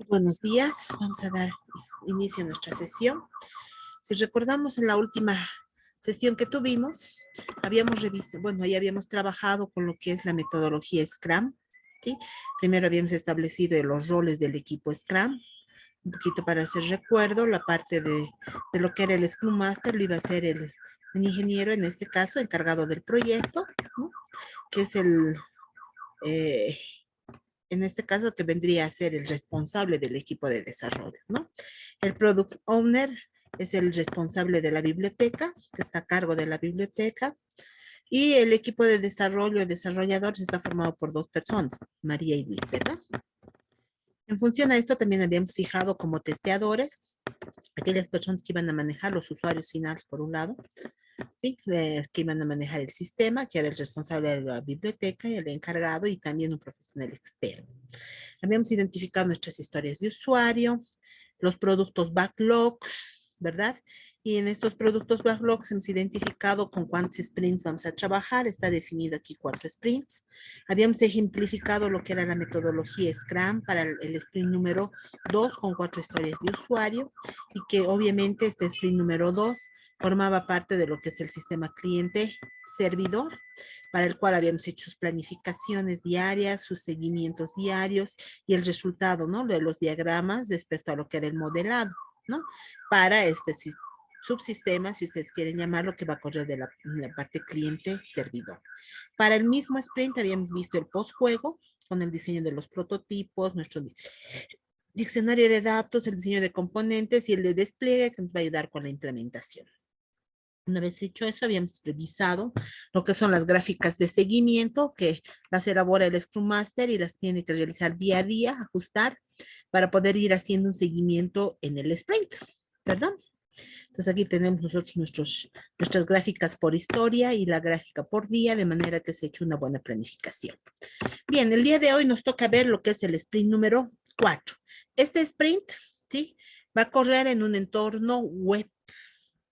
Buenos días, vamos a dar inicio a nuestra sesión. Si recordamos en la última sesión que tuvimos, habíamos revisado, bueno, ya habíamos trabajado con lo que es la metodología Scrum, ¿sí? Primero habíamos establecido los roles del equipo Scrum, un poquito para hacer recuerdo, la parte de lo que era el Scrum Master lo iba a ser el ingeniero, en este caso, encargado del proyecto, ¿no? Que es eh, en este caso, que vendría a ser el responsable del equipo de desarrollo, ¿no? El Product Owner es el responsable de la biblioteca, que está a cargo de la biblioteca, y el equipo de desarrollo, el desarrollador, está formado por dos personas, María y Luis, ¿verdad? En función a esto, también habíamos fijado como testeadores, aquellas personas que iban a manejar los usuarios finales, por un lado, ¿sí? Que iban a manejar el sistema, que era el responsable de la biblioteca, y el encargado, y también un profesional externo. Habíamos identificado nuestras historias de usuario, los productos backlogs, ¿verdad? Y en estos productos backlogs hemos identificado con cuántos sprints vamos a trabajar. Está definido aquí 4 sprints. Habíamos ejemplificado lo que era la metodología Scrum para el sprint número 2 con 4 historias de usuario, y que obviamente este sprint número 2 formaba parte de lo que es el sistema cliente servidor, para el cual habíamos hecho sus planificaciones diarias, sus seguimientos diarios y el resultado, ¿no? De los diagramas respecto a lo que era el modelado, ¿no? Para este subsistema, si ustedes quieren llamarlo, que va a correr de la parte cliente-servidor. Para el mismo sprint habíamos visto el postjuego con el diseño de los prototipos, nuestro diccionario de datos, el diseño de componentes y el de despliegue que nos va a ayudar con la implementación. Una vez hecho eso, habíamos revisado lo que son las gráficas de seguimiento, que las elabora el Scrum Master y las tiene que realizar día a día, ajustar, para poder ir haciendo un seguimiento en el sprint, ¿verdad? Entonces aquí tenemos nosotros nuestras gráficas por historia y la gráfica por día, de manera que se ha hecho una buena planificación. Bien, el día de hoy nos toca ver lo que es el sprint número 4. Este sprint, ¿sí? Va a correr en un entorno web,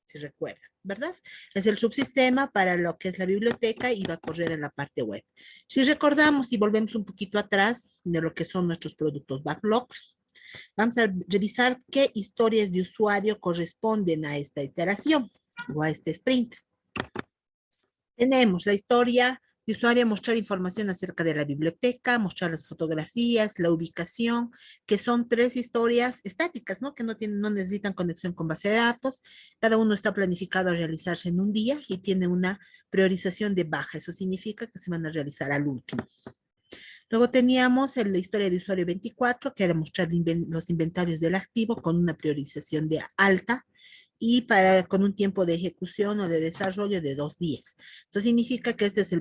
si recuerdan, ¿verdad? Es el subsistema para lo que es la biblioteca y va a correr en la parte web. Si recordamos y volvemos un poquito atrás de lo que son nuestros productos backlogs, vamos a revisar qué historias de usuario corresponden a esta iteración o a este sprint. Tenemos la historia de usuario, mostrar información acerca de la biblioteca, mostrar las fotografías, la ubicación, que son 3 historias estáticas, ¿no? Que no necesitan conexión con base de datos. Cada uno está planificado a realizarse en un día y tiene una priorización de baja. Eso significa que se van a realizar al último. Luego teníamos la historia de usuario 24, que era mostrar los inventarios del activo con una priorización de alta y con un tiempo de ejecución o de desarrollo de 2 días. Esto significa que esta es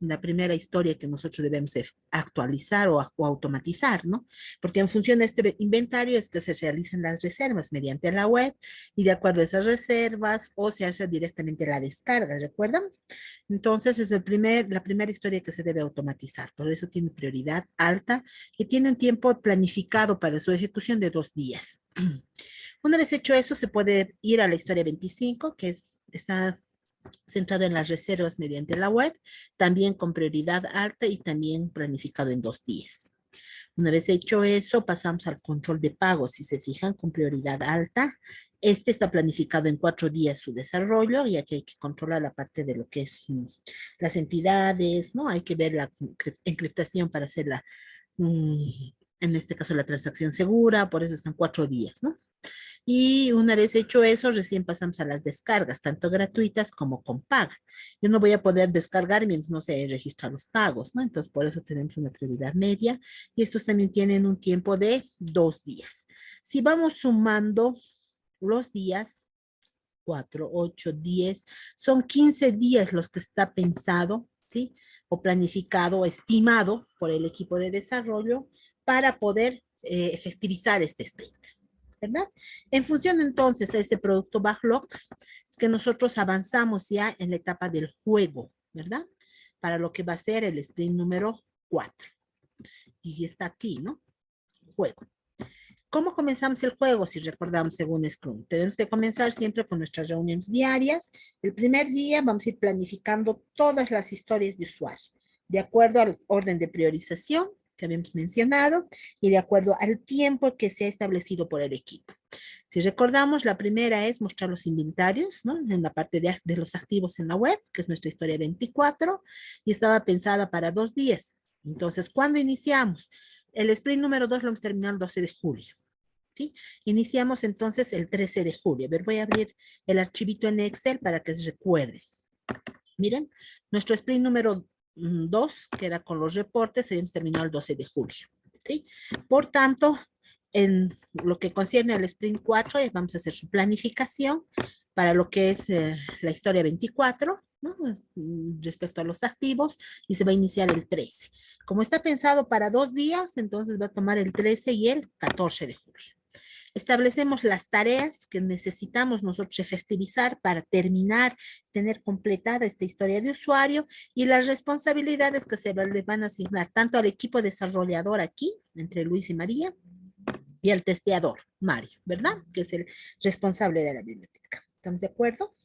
la primera historia que nosotros debemos actualizar o automatizar, ¿no? Porque en función de este inventario es que se realizan las reservas mediante la web, y de acuerdo a esas reservas o se hace directamente la descarga, ¿recuerdan? Entonces es la primera historia que se debe automatizar, por eso tiene prioridad alta y tiene un tiempo planificado para su ejecución de 2 días. Una vez hecho eso, se puede ir a la historia 25, que está centrado en las reservas mediante la web, también con prioridad alta y también planificado en 2 días. Una vez hecho eso, pasamos al control de pagos. Si se fijan, con prioridad alta. Este está planificado en 4 días su desarrollo, ya que hay que controlar la parte de lo que es las entidades, ¿no? Hay que ver la encriptación para hacer en este caso, la transacción segura, por eso están 4 días, ¿no? Y una vez hecho eso, recién pasamos a las descargas, tanto gratuitas como con paga. Yo no voy a poder descargar mientras no se registran los pagos, ¿no? Entonces, por eso tenemos una prioridad media y estos también tienen un tiempo de 2 días. Si vamos sumando los días, 4, 8, 10, son 15 días los que está pensado, ¿sí? O planificado o estimado por el equipo de desarrollo para poder efectivizar este sprint, ¿verdad? En función entonces a ese producto backlogs, es que nosotros avanzamos ya en la etapa del juego, ¿verdad? Para lo que va a ser el sprint número 4. Y está aquí, ¿no? Juego. ¿Cómo comenzamos el juego? Si recordamos según Scrum, tenemos que comenzar siempre con nuestras reuniones diarias. El primer día vamos a ir planificando todas las historias de usuario, de acuerdo al orden de priorización que habíamos mencionado y de acuerdo al tiempo que se ha establecido por el equipo. Si recordamos, la primera es mostrar los inventarios, ¿no? En la parte de los activos en la web, que es nuestra historia 24, y estaba pensada para 2 días. Entonces, ¿cuándo iniciamos? El sprint número 2 lo hemos terminado el 12 de julio. ¿Sí? Iniciamos entonces el 13 de julio. A ver, voy a abrir el archivito en Excel para que se recuerde. Miren, nuestro sprint número 2, que era con los reportes, habíamos terminado el 12 de julio. ¿Sí? Por tanto, en lo que concierne al sprint 4, vamos a hacer su planificación para lo que es la historia 24, ¿no? Respecto a los activos, y se va a iniciar el 13. Como está pensado para 2 días, entonces va a tomar el 13 y el 14 de julio. Establecemos las tareas que necesitamos nosotros efectivizar para terminar, tener completada esta historia de usuario y las responsabilidades que se le van a asignar tanto al equipo desarrollador aquí, entre Luis y María, y al testeador, Mario, ¿verdad? Que es el responsable de la biblioteca. ¿Estamos de acuerdo?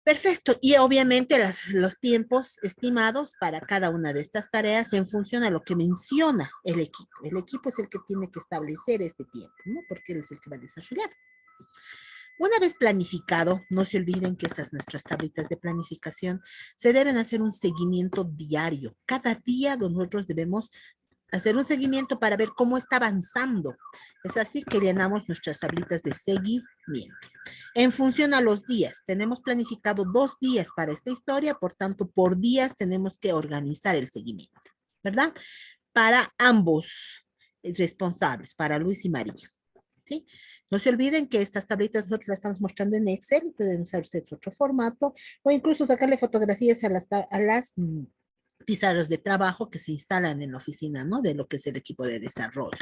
Perfecto. Y obviamente los tiempos estimados para cada una de estas tareas en función a lo que menciona el equipo. El equipo es el que tiene que establecer este tiempo, ¿no? Porque él es el que va a desarrollar. Una vez planificado, no se olviden que estas nuestras tablitas de planificación se deben hacer un seguimiento diario. Cada día nosotros debemos hacer un seguimiento para ver cómo está avanzando. Es así que llenamos nuestras tablitas de seguimiento. En función a los días, tenemos planificado 2 días para esta historia, por tanto, por días tenemos que organizar el seguimiento, ¿verdad? Para ambos responsables, para Luis y María. ¿Sí? No se olviden que estas tablitas nosotros las estamos mostrando en Excel, pueden usar ustedes otro formato, o incluso sacarle fotografías a las pizarras de trabajo que se instalan en la oficina, ¿no? De lo que es el equipo de desarrollo,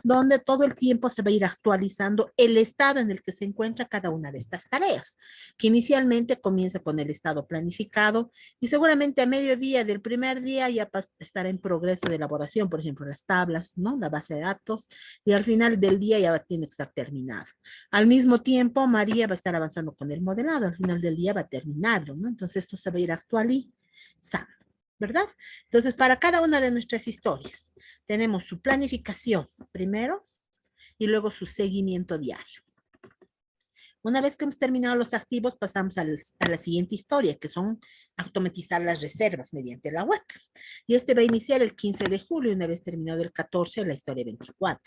donde todo el tiempo se va a ir actualizando el estado en el que se encuentra cada una de estas tareas, que inicialmente comienza con el estado planificado y seguramente a mediodía del primer día ya estará en progreso de elaboración, por ejemplo, las tablas, ¿no? La base de datos, y al final del día ya tiene que estar terminado. Al mismo tiempo, María va a estar avanzando con el modelado, al final del día va a terminarlo, ¿no? Entonces esto se va a ir actualizando, ¿verdad? Entonces, para cada una de nuestras historias, tenemos su planificación primero y luego su seguimiento diario. Una vez que hemos terminado los activos, pasamos a la siguiente historia, que son automatizar las reservas mediante la web. Y este va a iniciar el 15 de julio, una vez terminado el 14, la historia 24.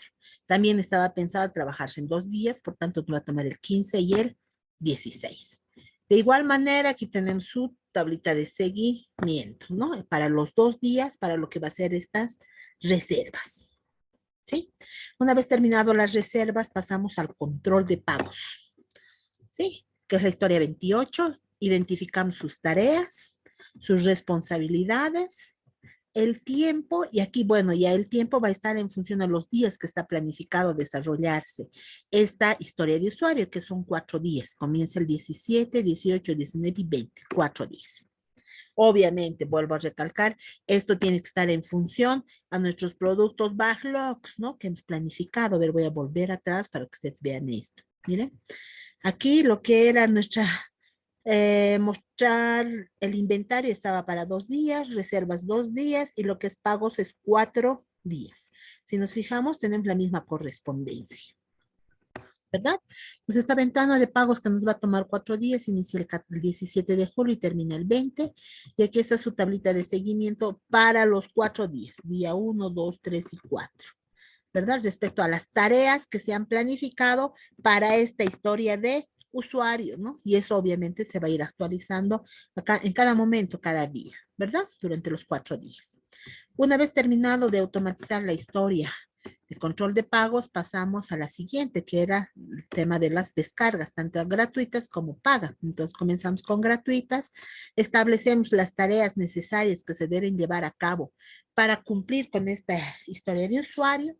También estaba pensado trabajarse en 2 días, por tanto, va a tomar el 15 y el 16. De igual manera, aquí tenemos su tablita de seguimiento, ¿no? Para los 2 días, para lo que va a ser estas reservas, ¿sí? Una vez terminado las reservas, pasamos al control de pagos, ¿sí? Que es la historia 28. Identificamos sus tareas, sus responsabilidades, el tiempo, y aquí, bueno, ya el tiempo va a estar en función de los días que está planificado desarrollarse esta historia de usuario, que son 4 días. Comienza el 17, 18, 19 y 20, 4 días. Obviamente, vuelvo a recalcar, esto tiene que estar en función a nuestros productos backlogs, ¿no? Que hemos planificado. A ver, voy a volver atrás para que ustedes vean esto. Miren, aquí lo que era mostrar el inventario estaba para 2 días, reservas 2 días y lo que es pagos es 4 días. Si nos fijamos, tenemos la misma correspondencia, ¿verdad? Entonces esta ventana de pagos que nos va a tomar 4 días inicia el 17 de julio y termina el 20. Y aquí está su tablita de seguimiento para los 4 días, día 1, 2, 3 y 4. ¿Verdad? Respecto a las tareas que se han planificado para esta historia de usuario, ¿no? Y eso obviamente se va a ir actualizando acá en cada momento, cada día, ¿verdad? Durante los 4 días. Una vez terminado de automatizar la historia de control de pagos, pasamos a la siguiente, que era el tema de las descargas, tanto gratuitas como pagas. Entonces comenzamos con gratuitas, establecemos las tareas necesarias que se deben llevar a cabo para cumplir con esta historia de usuario,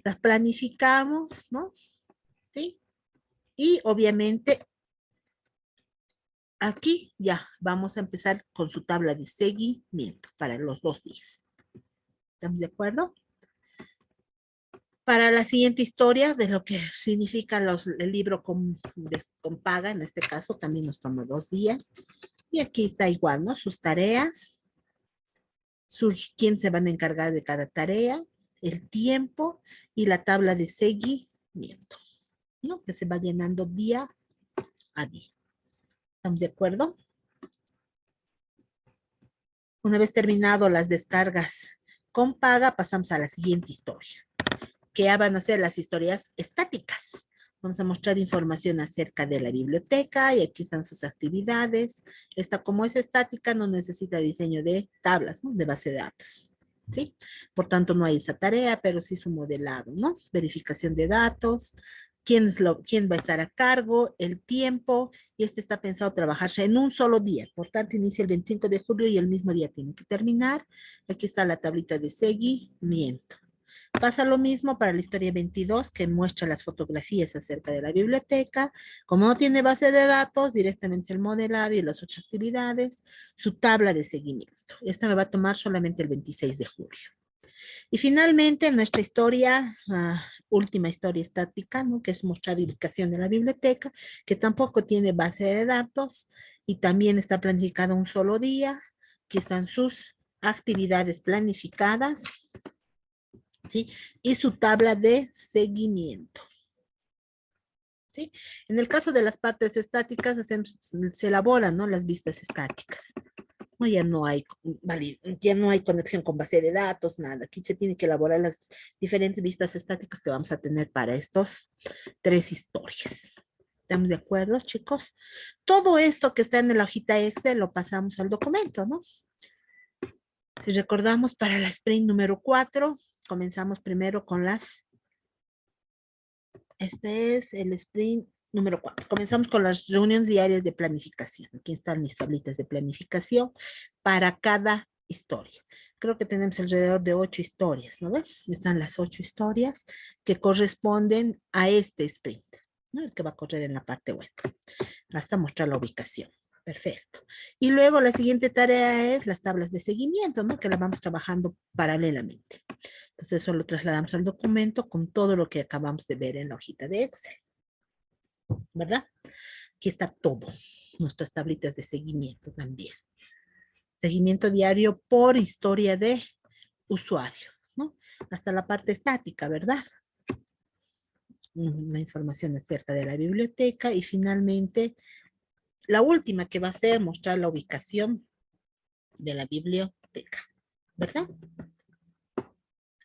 las planificamos, ¿no? ¿Sí? Y obviamente aquí ya vamos a empezar con su tabla de seguimiento para los 2 días. ¿Estamos de acuerdo? Para la siguiente historia de lo que significa el libro con paga, en este caso también nos toma 2 días. Y aquí está igual, ¿no? Sus tareas quién se van a encargar de cada tarea, el tiempo y la tabla de seguimiento, ¿no? Que se va llenando día a día. ¿Estamos de acuerdo? Una vez terminado las descargas con paga, pasamos a la siguiente historia, que ya van a ser las historias estáticas. Vamos a mostrar información acerca de la biblioteca y aquí están sus actividades. Esta, como es estática, no necesita diseño de tablas, ¿no? De base de datos, ¿sí? Por tanto, no hay esa tarea, pero sí su modelado, ¿no? Verificación de datos, quién va a estar a cargo, el tiempo, y este está pensado trabajarse en un solo día. Por tanto, inicia el 25 de julio y el mismo día tiene que terminar. Aquí está la tablita de seguimiento. Pasa lo mismo para la historia 22, que muestra las fotografías acerca de la biblioteca. Como no tiene base de datos, directamente el modelado y las 8 actividades, su tabla de seguimiento. Esta me va a tomar solamente el 26 de julio. Y finalmente, nuestra historia, última historia estática, ¿no? Que es mostrar ubicación de la biblioteca, que tampoco tiene base de datos y también está planificada un solo día. Aquí están sus actividades planificadas, ¿sí? Y su tabla de seguimiento, ¿sí? En el caso de las partes estáticas, se elaboran, ¿no? Las vistas estáticas. No, ya no hay conexión con base de datos, nada. Aquí se tiene que elaborar las diferentes vistas estáticas que vamos a tener para estos 3 historias. ¿Estamos de acuerdo, chicos? Todo esto que está en la hojita Excel lo pasamos al documento, ¿no? Si recordamos, para la sprint número 4, comenzamos primero con este es el sprint número 4. Comenzamos con las reuniones diarias de planificación. Aquí están mis tablitas de planificación para cada historia. Creo que tenemos alrededor de 8 historias, ¿no ves? Están las 8 historias que corresponden a este sprint, ¿no? El que va a correr en la parte web, hasta mostrar la ubicación. Perfecto. Y luego la siguiente tarea es las tablas de seguimiento, ¿no? Que la vamos trabajando paralelamente. Entonces eso lo trasladamos al documento con todo lo que acabamos de ver en la hojita de Excel, ¿verdad? Aquí está todo, nuestras tablitas de seguimiento también. Seguimiento diario por historia de usuario, ¿no? Hasta la parte estática, ¿verdad? Una información acerca de la biblioteca y finalmente la última que va a ser mostrar la ubicación de la biblioteca, ¿verdad?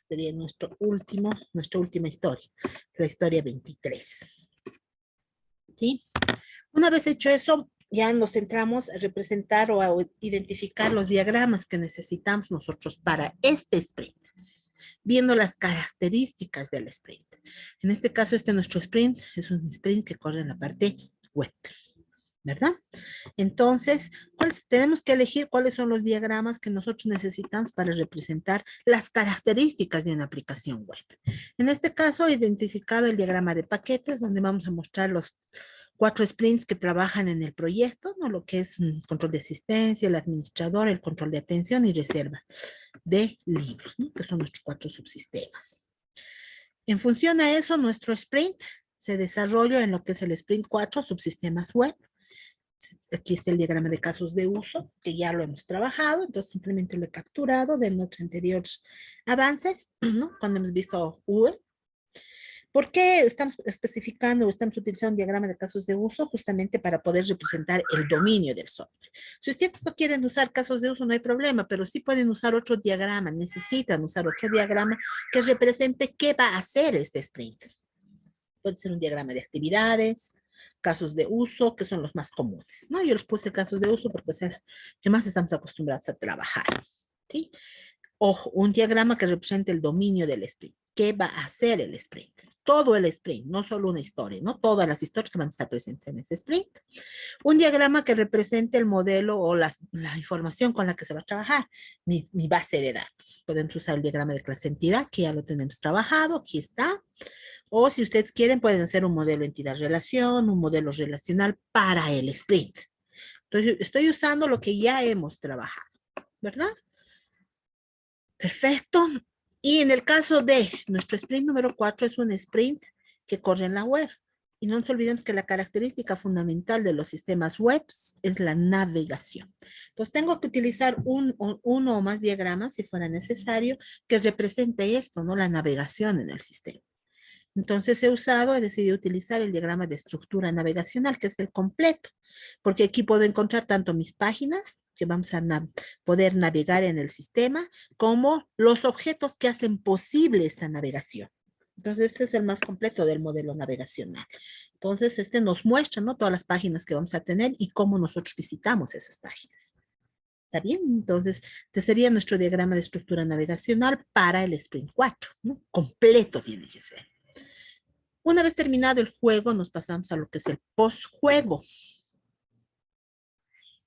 Sería nuestra última historia, la historia 23. ¿Sí? Una vez hecho eso, ya nos centramos a representar o a identificar los diagramas que necesitamos nosotros para este sprint, viendo las características del sprint. En este caso, nuestro sprint es un sprint que corre en la parte web, ¿verdad? Entonces, tenemos que elegir cuáles son los diagramas que nosotros necesitamos para representar las características de una aplicación web. En este caso, he identificado el diagrama de paquetes, donde vamos a mostrar los 4 sprints que trabajan en el proyecto, ¿no? Lo que es control de asistencia, el administrador, el control de atención y reserva de libros, ¿no? Que son nuestros 4 subsistemas. En función a eso, nuestro sprint se desarrolla en lo que es el sprint 4, subsistemas web. Aquí está el diagrama de casos de uso, que ya lo hemos trabajado, entonces simplemente lo he capturado de nuestros anteriores avances, ¿no? Cuando hemos visto UE. ¿Por qué estamos especificando o estamos utilizando un diagrama de casos de uso? Justamente para poder representar el dominio del software. Si ustedes no quieren usar casos de uso, no hay problema, pero sí pueden usar otro diagrama, necesitan usar otro diagrama que represente qué va a hacer este sprint. Puede ser un diagrama de actividades, casos de uso, que son los más comunes, ¿no? Yo les puse casos de uso porque es el que más estamos acostumbrados a trabajar, ¿sí? O un diagrama que represente el dominio del sprint. ¿Qué va a hacer el sprint? Todo el sprint, no solo una historia, ¿no? Todas las historias que van a estar presentes en ese sprint. Un diagrama que represente el modelo o la información con la que se va a trabajar. Mi base de datos. Pueden usar el diagrama de clase entidad, que ya lo tenemos trabajado, aquí está. O si ustedes quieren, pueden hacer un modelo entidad-relación, un modelo relacional para el sprint. Entonces, estoy usando lo que ya hemos trabajado, ¿verdad? Perfecto. Y en el caso de nuestro sprint número 4 es un sprint que corre en la web. Y no nos olvidemos que la característica fundamental de los sistemas web es la navegación. Entonces tengo que utilizar uno o más diagramas, si fuera necesario, que represente esto, ¿no? La navegación en el sistema. Entonces he decidido utilizar el diagrama de estructura navegacional, que es el completo, porque aquí puedo encontrar tanto mis páginas, que vamos a poder navegar en el sistema, como los objetos que hacen posible esta navegación. Entonces, este es el más completo del modelo navegacional. Entonces, este nos muestra, ¿no? Todas las páginas que vamos a tener y cómo nosotros visitamos esas páginas. ¿Está bien? Entonces, este sería nuestro diagrama de estructura navegacional para el Sprint 4, ¿no? Completo tiene que ser. Una vez terminado el juego, nos pasamos a lo que es el postjuego.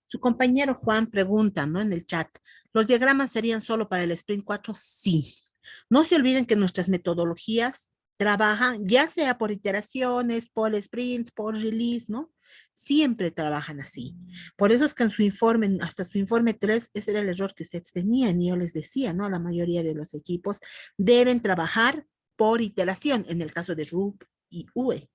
Su compañero Juan pregunta, ¿no? En el chat, ¿los diagramas serían solo para el Sprint 4? Sí. No se olviden que nuestras metodologías trabajan, ya sea por iteraciones, por sprints, por release, ¿no? Siempre trabajan así. Por eso es que en su informe, hasta su informe 3, ese era el error que ustedes tenían y yo les decía, ¿no? La mayoría de los equipos deben trabajar por iteración, en el caso de RUB y UE.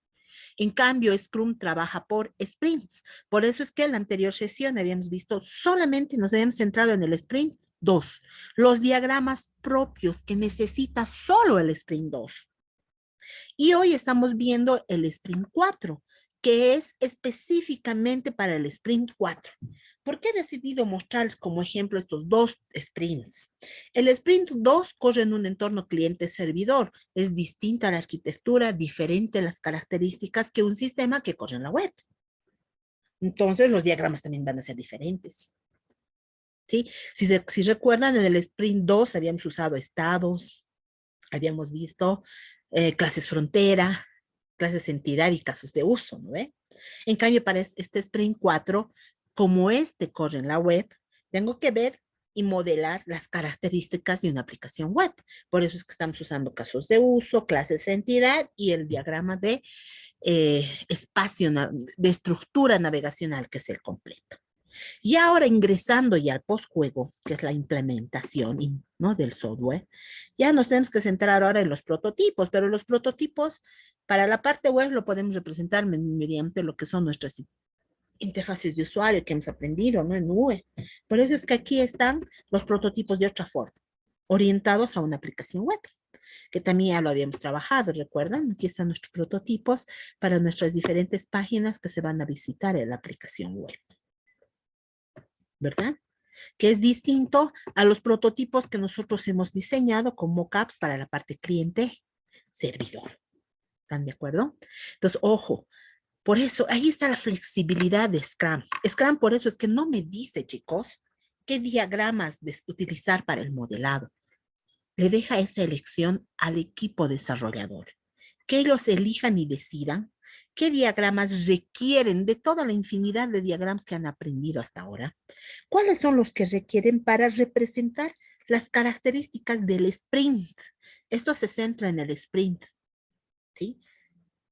En cambio, Scrum trabaja por sprints. Por eso es que en la anterior sesión habíamos visto solamente nos habíamos centrado en el sprint 2, los diagramas propios que necesita solo el sprint 2. Y hoy estamos viendo el sprint 4, que es específicamente para el sprint 4. ¿Por qué he decidido mostrarles como ejemplo estos dos sprints? El sprint 2 corre en un entorno cliente-servidor. Es distinta la arquitectura, diferente las características que un sistema que corre en la web. Entonces, los diagramas también van a ser diferentes. ¿Sí? Si recuerdan, en el sprint 2 habíamos usado estados, habíamos visto clases frontera, clases entidad y casos de uso, ¿no ve? En cambio, para este sprint 4, como este corre en la web, tengo que ver y modelar las características de una aplicación web. Por eso es que estamos usando casos de uso, clases de entidad y el diagrama de espacio, de estructura navegacional, que es el completo. Y ahora ingresando ya al postjuego, que es la implementación, ¿no? Del software, ya nos tenemos que centrar ahora en los prototipos, pero los prototipos para la parte web lo podemos representar mediante lo que son nuestras interfaces de usuario que hemos aprendido, ¿no? En UE. Por eso es que aquí están los prototipos de otra forma, orientados a una aplicación web, que también ya lo habíamos trabajado, ¿recuerdan? Aquí están nuestros prototipos para nuestras diferentes páginas que se van a visitar en la aplicación web, ¿verdad? Que es distinto a los prototipos que nosotros hemos diseñado con mockups para la parte cliente-servidor. ¿Están de acuerdo? Entonces, ojo, por eso, ahí está la flexibilidad de Scrum. Scrum, por eso es que no me dice, chicos, qué diagramas utilizar para el modelado. Le deja esa elección al equipo desarrollador. Que ellos elijan y decidan qué diagramas requieren de toda la infinidad de diagramas que han aprendido hasta ahora. ¿Cuáles son los que requieren para representar las características del sprint? Esto se centra en el sprint, ¿sí?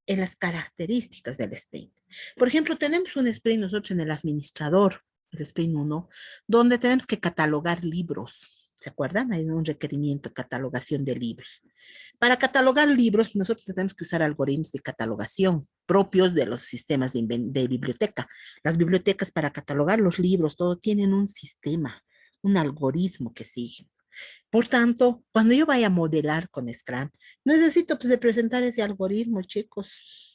En las características del sprint. Por ejemplo, tenemos un sprint nosotros en el administrador, el sprint 1, donde tenemos que catalogar libros. ¿Se acuerdan? Hay un requerimiento de catalogación de libros. Para catalogar libros, nosotros tenemos que usar algoritmos de catalogación propios de los sistemas de biblioteca. Las bibliotecas para catalogar los libros, todo tienen un sistema, un algoritmo que siguen. Por tanto, cuando yo vaya a modelar con Scrum, necesito pues representar ese algoritmo, chicos.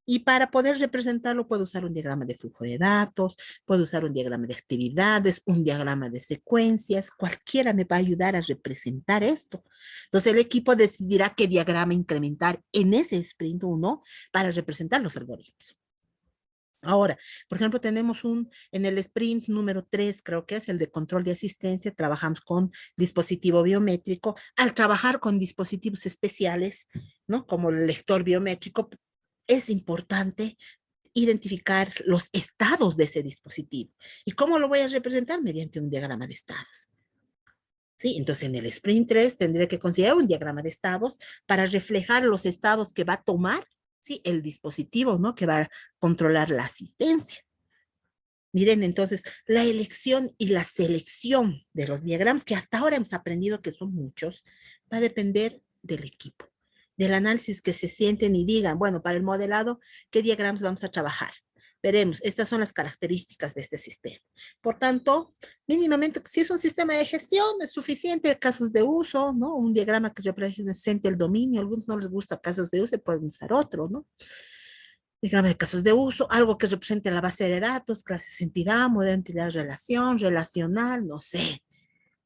Y para poder representarlo, puedo usar un diagrama de flujo de datos, puedo usar un diagrama de actividades, un diagrama de secuencias, cualquiera me va a ayudar a representar esto. Entonces, el equipo decidirá qué diagrama incrementar en ese sprint 1 para representar los algoritmos. Ahora, por ejemplo, tenemos en el sprint número 3, creo que es el de control de asistencia, trabajamos con dispositivo biométrico. Al trabajar con dispositivos especiales, ¿no? Como el lector biométrico, es importante identificar los estados de ese dispositivo. ¿Y cómo lo voy a representar? Mediante un diagrama de estados. ¿Sí? Entonces, en el sprint 3 tendré que considerar un diagrama de estados para reflejar los estados que va a tomar, ¿sí? El dispositivo, ¿no? Que va a controlar la asistencia. Miren, entonces, la elección y la selección de los diagramas, que hasta ahora hemos aprendido que son muchos, va a depender del equipo. del análisis que se sienten y digan, bueno, para el modelado, ¿qué diagramas vamos a trabajar? Veremos, estas son las características de este sistema. Por tanto, mínimamente, si es un sistema de gestión, es suficiente casos de uso, ¿no? Un diagrama que represente el dominio, a algunos no les gusta casos de uso, pueden usar otro, ¿no? Diagrama de casos de uso, algo que represente la base de datos, clases entidad, modelo entidad relación, relacional, no sé,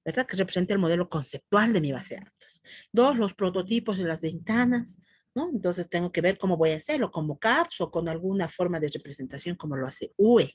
¿verdad? Que represente el modelo conceptual de mi base de datos. Dos, los prototipos de las ventanas, ¿no? Entonces tengo que ver cómo voy a hacerlo, como CAPS o con alguna forma de representación como lo hace UE.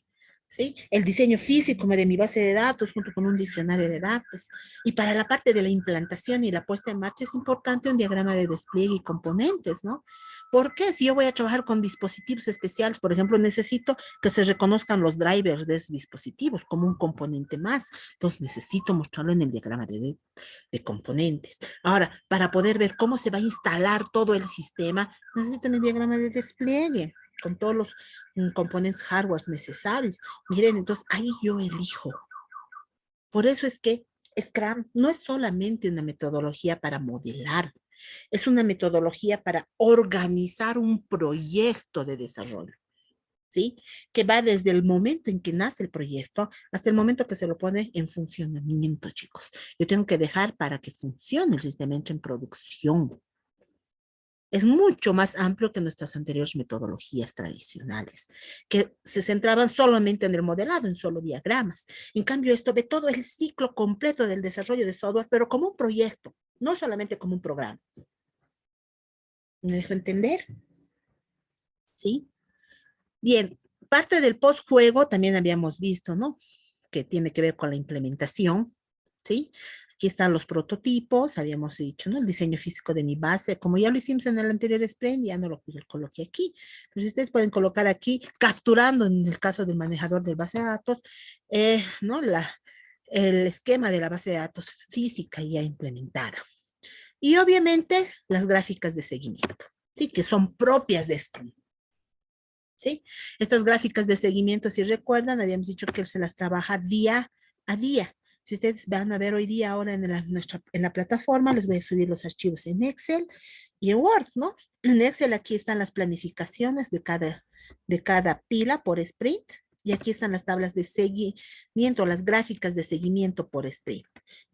¿Sí? El diseño físico de mi base de datos junto con un diccionario de datos. Y para la parte de la implantación y la puesta en marcha es importante un diagrama de despliegue y componentes, ¿no? Porque si yo voy a trabajar con dispositivos especiales, por ejemplo, necesito que se reconozcan los drivers de esos dispositivos como un componente más. Entonces necesito mostrarlo en el diagrama de componentes. Ahora, para poder ver cómo se va a instalar todo el sistema, necesito un diagrama de despliegue con todos los componentes hardware necesarios. Miren, entonces ahí yo elijo. Por eso es que Scrum no es solamente una metodología para modelar, es una metodología para organizar un proyecto de desarrollo, ¿sí? Que va desde el momento en que nace el proyecto hasta el momento que se lo pone en funcionamiento, chicos. Yo tengo que dejar para que funcione el sistema en producción. Es mucho más amplio que nuestras anteriores metodologías tradicionales, que se centraban solamente en el modelado, en solo diagramas. En cambio, esto ve todo el ciclo completo del desarrollo de software, pero como un proyecto, no solamente como un programa. ¿Me dejo entender? ¿Sí? Bien, parte del postjuego también habíamos visto, ¿no? Que tiene que ver con la implementación, ¿sí? Aquí están los prototipos, habíamos dicho, ¿no? El diseño físico de mi base, como ya lo hicimos en el anterior sprint, ya no lo coloqué aquí. Pero ustedes pueden colocar aquí, capturando en el caso del manejador del base de datos, ¿no? El esquema de la base de datos física ya implementada. Y obviamente las gráficas de seguimiento, ¿sí? Que son propias de Scrum. ¿Sí? Estas gráficas de seguimiento, si recuerdan, habíamos dicho que se las trabaja día a día. Si ustedes van a ver hoy día ahora en la plataforma, les voy a subir los archivos en Excel y en Word, ¿no? En Excel aquí están las planificaciones de cada pila por sprint y aquí están las tablas de seguimiento, las gráficas de seguimiento por sprint,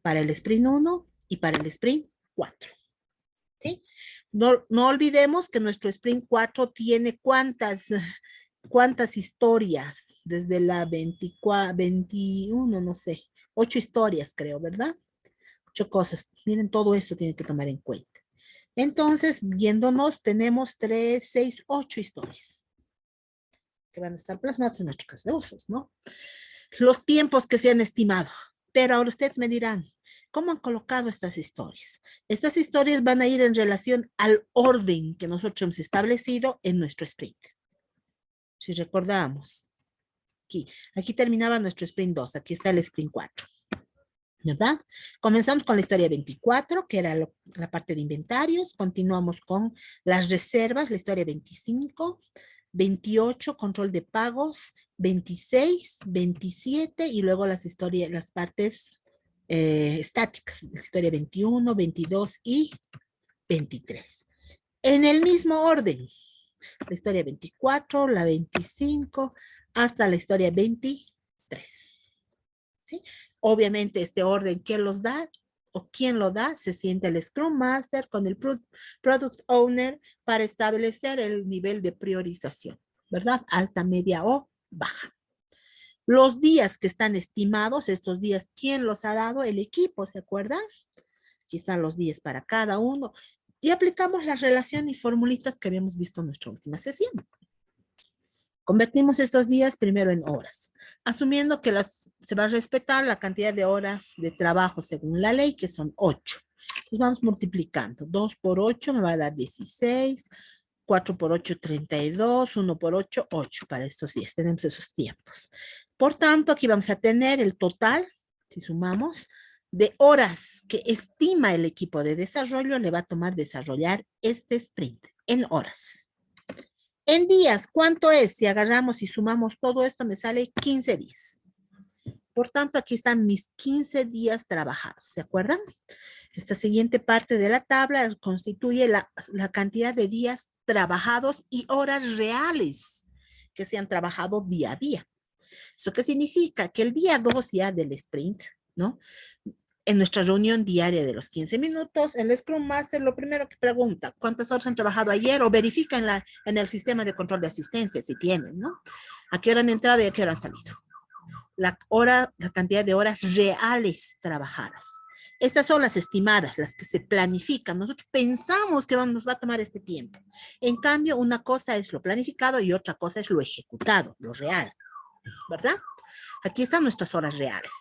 para el sprint 1 y para el sprint 4. ¿Sí? No, no olvidemos que nuestro sprint 4 tiene cuántas historias, desde la 24, 21, no sé, 8 historias creo, ¿verdad? 8 cosas. Miren, todo esto tiene que tomar en cuenta. Entonces, viéndonos, tenemos 3, 6, 8 historias que van a estar plasmadas en nuestro caso de usos, ¿no? Los tiempos que se han estimado. Pero ahora ustedes me dirán, ¿cómo han colocado estas historias? Estas historias van a ir en relación al orden que nosotros hemos establecido en nuestro sprint. Si recordamos, aquí terminaba nuestro sprint 2, aquí está el sprint 4. ¿Verdad? Comenzamos con la historia 24, que era la parte de inventarios. Continuamos con las reservas, la historia 25. 28, control de pagos, 26, 27 y luego las partes estáticas, la historia 21, 22 y 23. En el mismo orden, la historia 24, la 25, hasta la historia 23. ¿Sí? Obviamente este orden, ¿quién los da? ¿O quién lo da? Se siente el Scrum Master con el Product Owner para establecer el nivel de priorización, ¿verdad? Alta, media o baja. Los días que están estimados, estos días, ¿quién los ha dado? El equipo, ¿se acuerdan? Aquí están los días para cada uno. Y aplicamos la relación y formulitas que habíamos visto en nuestra última sesión. Convertimos estos días primero en horas, asumiendo que se va a respetar la cantidad de horas de trabajo según la ley, que son 8. Pues vamos multiplicando. 2 por 8 me va a dar 16, 4 por 8, 32, 1 por 8, 8 para estos días. Tenemos esos tiempos. Por tanto, aquí vamos a tener el total, si sumamos, de horas que estima el equipo de desarrollo le va a tomar desarrollar este sprint en horas. En días, ¿cuánto es? Si agarramos y sumamos todo esto, me sale 15 días. Por tanto, aquí están mis 15 días trabajados, ¿se acuerdan? Esta siguiente parte de la tabla constituye la cantidad de días trabajados y horas reales que se han trabajado día a día. ¿Esto qué significa? Que el día 2 ya del sprint, ¿no? En nuestra reunión diaria de los 15 minutos, el Scrum Master lo primero que pregunta, ¿cuántas horas han trabajado ayer? O verifica en el sistema de control de asistencia si tienen, ¿no? ¿A qué hora han entrado y a qué hora han salido? La cantidad de horas reales trabajadas. Estas son las estimadas, las que se planifican. Nosotros pensamos que nos va a tomar este tiempo. En cambio, una cosa es lo planificado y otra cosa es lo ejecutado, lo real, ¿verdad? Aquí están nuestras horas reales.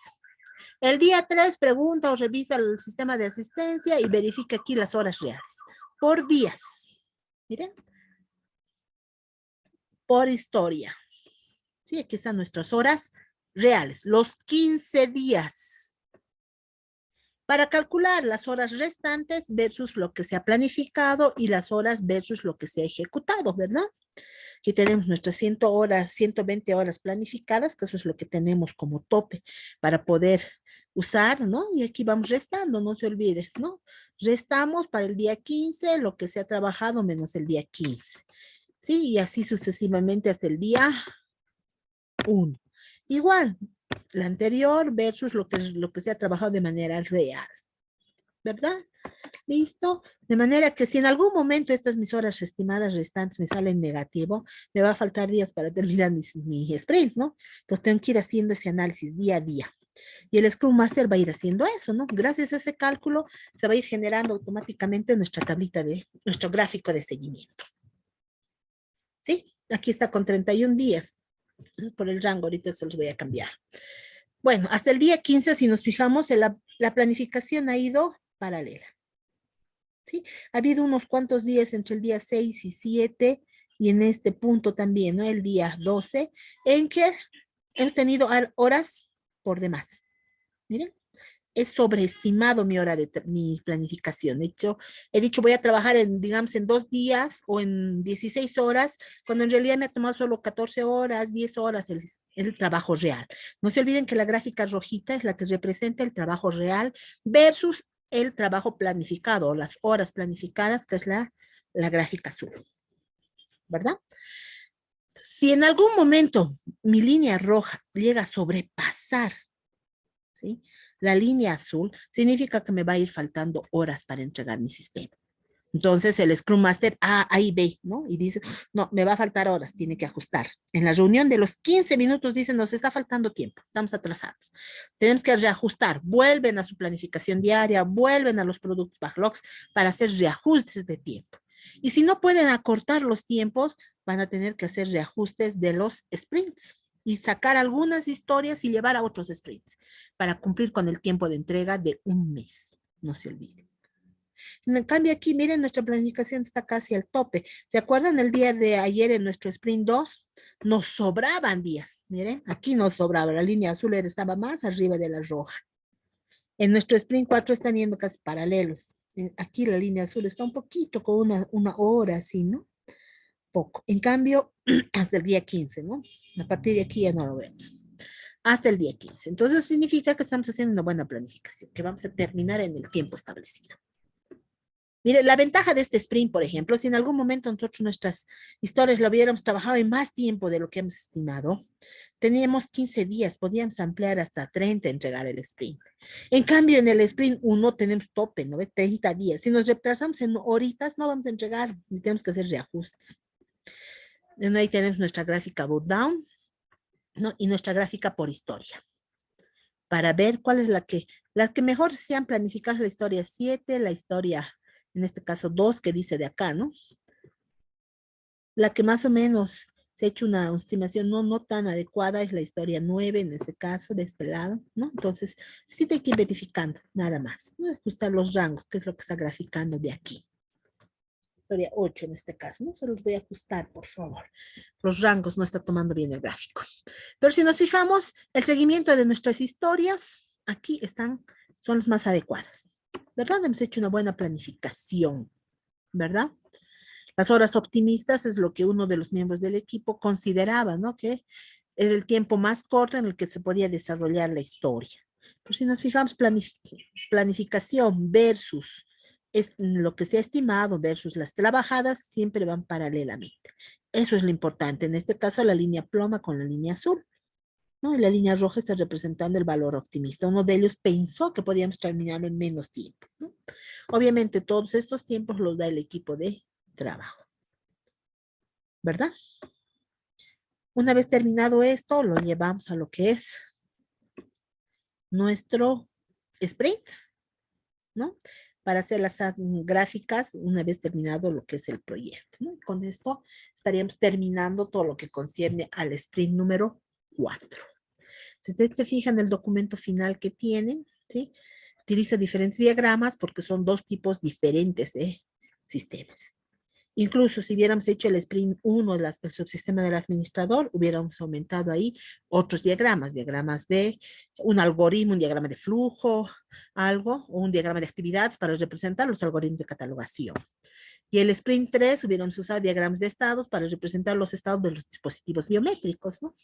El día 3 pregunta o revisa el sistema de asistencia y verifica aquí las horas reales. Por días. Miren. Por historia. Sí, aquí están nuestras horas reales. Los 15 días. Para calcular las horas restantes versus lo que se ha planificado y las horas versus lo que se ha ejecutado, ¿verdad? Aquí tenemos nuestras 100 horas, 120 horas planificadas, que eso es lo que tenemos como tope para poder usar, ¿no? Y aquí vamos restando, no se olvide, ¿no? Restamos para el día 15 lo que se ha trabajado menos el día 15. ¿Sí? Y así sucesivamente hasta el día 1. Igual, la anterior versus lo que se ha trabajado de manera real, ¿verdad? ¿Listo? De manera que si en algún momento estas mis horas estimadas restantes me salen negativo, me va a faltar días para terminar mi sprint, ¿no? Entonces tengo que ir haciendo ese análisis día a día. Y el Scrum Master va a ir haciendo eso, ¿no? Gracias a ese cálculo se va a ir generando automáticamente nuestra tablita nuestro gráfico de seguimiento. ¿Sí? Aquí está con 31 días. Entonces, por el rango, ahorita se los voy a cambiar. Bueno, hasta el día 15, si nos fijamos, la planificación ha ido paralela. ¿Sí? Ha habido unos cuantos días entre el día 6 y 7 y en este punto también, ¿no? El día 12, en que hemos tenido horas por demás. Miren, he sobreestimado mi planificación. De hecho, he dicho voy a trabajar digamos, en 2 días o en 16 horas, cuando en realidad me ha tomado solo 14 horas, 10 horas el trabajo real. No se olviden que la gráfica rojita es la que representa el trabajo real versus el trabajo planificado, las horas planificadas, que es la gráfica azul, ¿verdad? Si en algún momento mi línea roja llega a sobrepasar, ¿sí?, la línea azul, significa que me va a ir faltando horas para entregar mi sistema. Entonces el Scrum Master, ahí ve, ¿no? Y dice, no, me va a faltar horas, tiene que ajustar. En la reunión de los 15 minutos dicen, nos está faltando tiempo, estamos atrasados. Tenemos que reajustar, vuelven a su planificación diaria, vuelven a los productos backlogs para hacer reajustes de tiempo. Y si no pueden acortar los tiempos, van a tener que hacer reajustes de los sprints y sacar algunas historias y llevar a otros sprints para cumplir con el tiempo de entrega de un mes. No se olviden. En cambio aquí, miren, nuestra planificación está casi al tope. ¿Se acuerdan el día de ayer en nuestro sprint 2? Nos sobraban días. Miren, aquí nos sobraba. La línea azul estaba más arriba de la roja. En nuestro sprint 4 están yendo casi paralelos. Aquí la línea azul está un poquito con una hora así, ¿no? Poco. En cambio, hasta el día 15, ¿no? A partir de aquí ya no lo vemos. Hasta el día 15. Entonces significa que estamos haciendo una buena planificación, que vamos a terminar en el tiempo establecido. Mire, la ventaja de este sprint, por ejemplo, si en algún momento nosotros nuestras historias lo hubiéramos trabajado en más tiempo de lo que hemos estimado, teníamos 15 días, podíamos ampliar hasta 30 entregar el sprint. En cambio, en el sprint 1 tenemos tope, ¿no? 30 días. Si nos retrasamos en horitas, no vamos a entregar, ni tenemos que hacer reajustes. Bueno, ahí tenemos nuestra gráfica boot down, ¿no? Y nuestra gráfica por historia. Para ver cuál es las que mejor se han planificado, la historia 7, la historia, en este caso 2, que dice de acá, ¿no? La que más o menos se ha hecho una estimación no tan adecuada es la historia 9, en este caso, de este lado, ¿no? Entonces, sí hay que ir verificando, nada más. ¿No? Ajustar los rangos, que es lo que está graficando de aquí. Historia 8 en este caso, ¿no? Se los voy a ajustar, por favor. Los rangos no está tomando bien el gráfico. Pero si nos fijamos, el seguimiento de nuestras historias, aquí son las más adecuadas, ¿verdad? Hemos hecho una buena planificación, ¿verdad? Las horas optimistas es lo que uno de los miembros del equipo consideraba, ¿no? Que era el tiempo más corto en el que se podía desarrollar la historia. Pero si nos fijamos, planificación versus lo que se ha estimado versus las trabajadas, siempre van paralelamente. Eso es lo importante. En este caso, la línea ploma con la línea azul, ¿no? Y la línea roja está representando el valor optimista. Uno de ellos pensó que podíamos terminarlo en menos tiempo, ¿no? Obviamente, todos estos tiempos los da el equipo de trabajo, ¿verdad? Una vez terminado esto, lo llevamos a lo que es nuestro sprint, ¿no? Para hacer las gráficas una vez terminado lo que es el proyecto, ¿no? Con esto estaríamos terminando todo lo que concierne al sprint número 4. Si ustedes se fijan en el documento final que tienen, ¿sí? Utiliza diferentes diagramas porque son dos tipos diferentes de sistemas. Incluso si hubiéramos hecho el sprint 1 del subsistema del administrador, hubiéramos aumentado ahí otros diagramas, diagramas de un algoritmo, un diagrama de flujo, algo, o un diagrama de actividades para representar los algoritmos de catalogación. Y el sprint 3 hubiéramos usado diagramas de estados para representar los estados de los dispositivos biométricos, ¿no?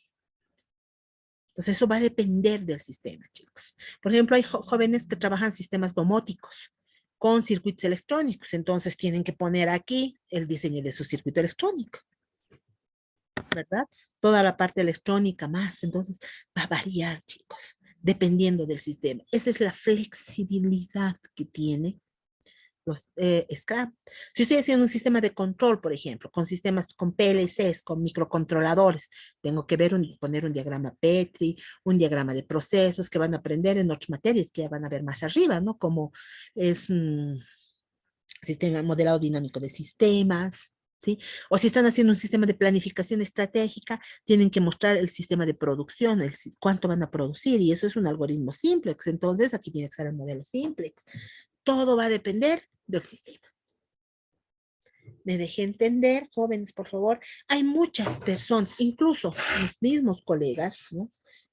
Entonces eso va a depender del sistema, chicos. Por ejemplo, hay jóvenes que trabajan sistemas domóticos con circuitos electrónicos, entonces tienen que poner aquí el diseño de su circuito electrónico, ¿verdad? Toda la parte electrónica más, entonces va a variar, chicos, dependiendo del sistema. Esa es la flexibilidad que tiene los Scrum. Si estoy haciendo un sistema de control, por ejemplo, con sistemas con PLCs, con microcontroladores, tengo que poner un diagrama Petri, un diagrama de procesos que van a aprender en otras materias que ya van a ver más arriba, ¿no? Como es sistema modelado dinámico de sistemas, ¿sí? O si están haciendo un sistema de planificación estratégica, tienen que mostrar el sistema de producción, cuánto van a producir, y eso es un algoritmo simplex. Entonces, aquí tiene que ser el modelo simplex. Todo va a depender del sistema. Me dejé entender, jóvenes, por favor. Hay muchas personas, incluso mis mismos colegas, ¿no?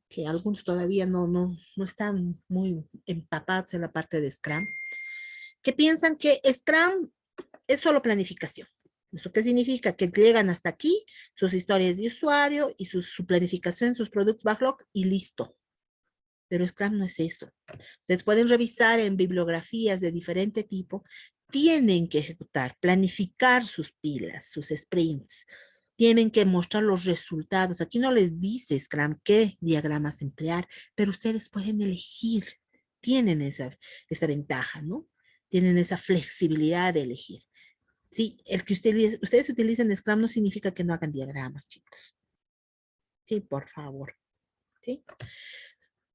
Que algunos todavía no están muy empapados en la parte de Scrum, que piensan que Scrum es solo planificación. ¿Eso qué significa? Que llegan hasta aquí, sus historias de usuario y su planificación, sus productos backlog y listo. Pero Scrum no es eso. Ustedes pueden revisar en bibliografías de diferente tipo, tienen que ejecutar, planificar sus pilas, sus sprints, tienen que mostrar los resultados. Aquí no les dice Scrum qué diagramas emplear, pero ustedes pueden elegir, tienen esa ventaja, ¿no? Tienen esa flexibilidad de elegir. Sí, el que ustedes utilicen Scrum no significa que no hagan diagramas, chicos. Sí, por favor. ¿Sí?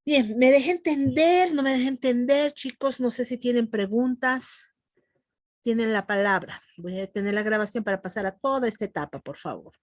Bien, me dejé entender, no me dejé entender, chicos, no sé si tienen preguntas, tienen la palabra. Voy a detener la grabación para pasar a toda esta etapa, por favor.